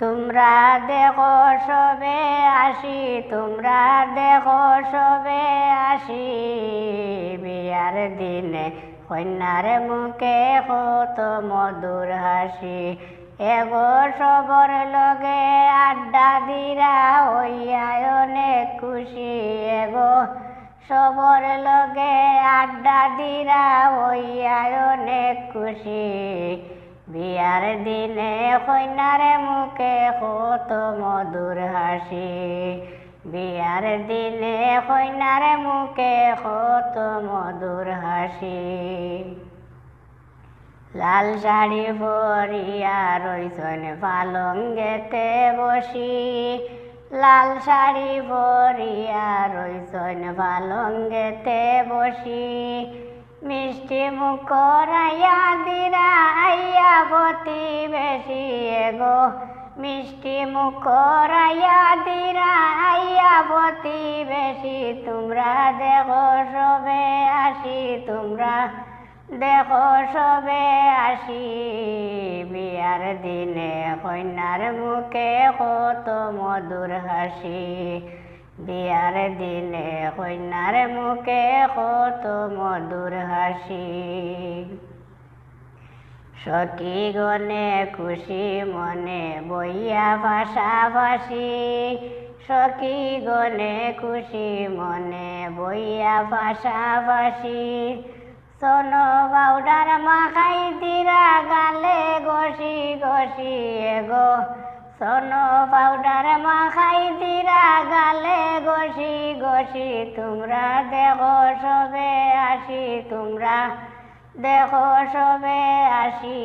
তোমরা দেখো সবে আসি, তোমরা দেখো সবে আসি, বিয়ার দিনে কন্যার মুখে কত মধুর হাসি। এগো সবর লগে আড্ডা দিরা হইয়া অনেক খুশি, এগো সবর লগে আড্ডা দিরা হইয়া অনেক খুশি। বিয়ার দিনে কন্যার মুখে কত মধুর হাসি, বিয়ার দিনে কন্যার মুখে কত মধুর হাসি। লাল শাড়ি পরিয়া রইছেন পালঙ্গেতে বসি, লাল শাড়ি পরিয়া রইছেন পালঙ্গেতে বসি। মিষ্টি মুখ করাইয়া দিরা আইয়া প্রতিবেশী, এগো মিষ্টি মুখ করাইয়া দিরা আইয়া প্রতিবেশী। তোমরা দেখো সবে আসি, তোমরা দেখো সবে আসি, বিয়ার দিনে কন্যার মুখে কত মধুর হাসি, বিয়ার দিনে কন্যার মুখে কত মধুর হাসি। সখী গনে খুশি মনে বইয়া পাশাপাশি, সখী গনে খুশি মনে বইয়া পাশাপাশি। সোনো পাউডার মাখাই দিরা গালে ঘষি ঘষি, এগো সোনো পাউডার মাখাই দিরা গালে ঘষি ঘষি। তোমরা দেখো সবে আসি, তোমরা দেখো সবে আসি,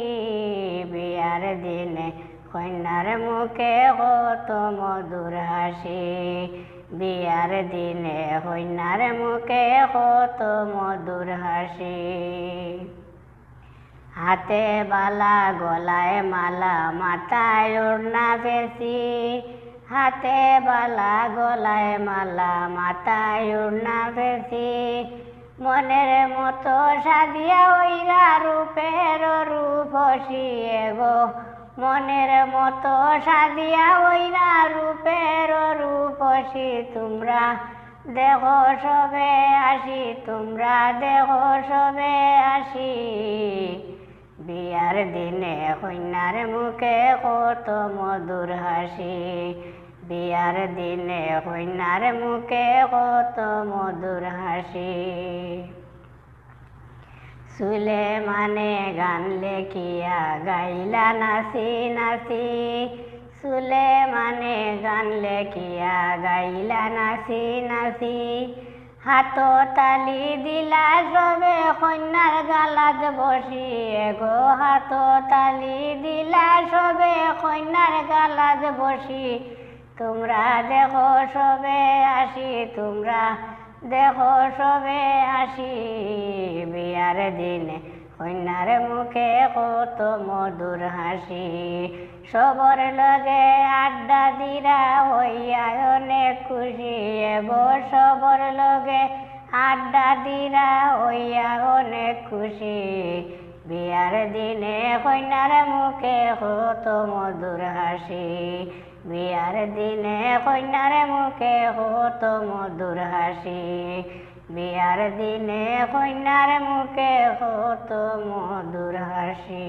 বিয়ার দিনে কন্যার মুখে কত মধুর হাসি, বিয়ার দিনে কন্যার মুখে কত মধুর হাসি। হাতে বালা গলায় মালা মাথায় ওড়না বেশি, হাতে বালা গলায় মালা মাথায় ওড়না বেশি। মনের মতো সাজিয়া ওইরা রূপের রূপসী, এগো মনের মতো সাজিয়া ওইরা রূপের রূপসী। তোমরা দেখো সবে আসি, তোমরা দেখো সবে আসি, বিয়ার দিনে কন্যার মুখে কত মধুর হাসি, বিয়ার দিনে কন্যার মুখে কত মধুর হাসি। সুলেমানে গান লেখিয়া গাইলা নাচি নাচি, সুলেমানে গান লেখিয়া গাইলা নাচি নাচি। হাত তালি দিলা সবে কন্যার গালাত বসি, এগো হাত তালি দিলা সবে কন্যার গালাত বসি। তোমরা দেখো সবে আসি, তোমরা দেখো সবে আসি, বিয়ার দিনে কন্যার মুখে কত মধুর হাসি। সবর লগে আড্ডা দিরা হইয়া অনেক খুশি, এগো সবর লগে আড্ডা দিরা হইয়া অনেক খুশি। বিয়ার দিনে কন্যার মুখে কত মধুর হাসি, বিয়ার দিনে কন্যার মুখে কত মধুর হাসি, বিয়ার দিনে কন্যার মুখে কত মধুর হাসি।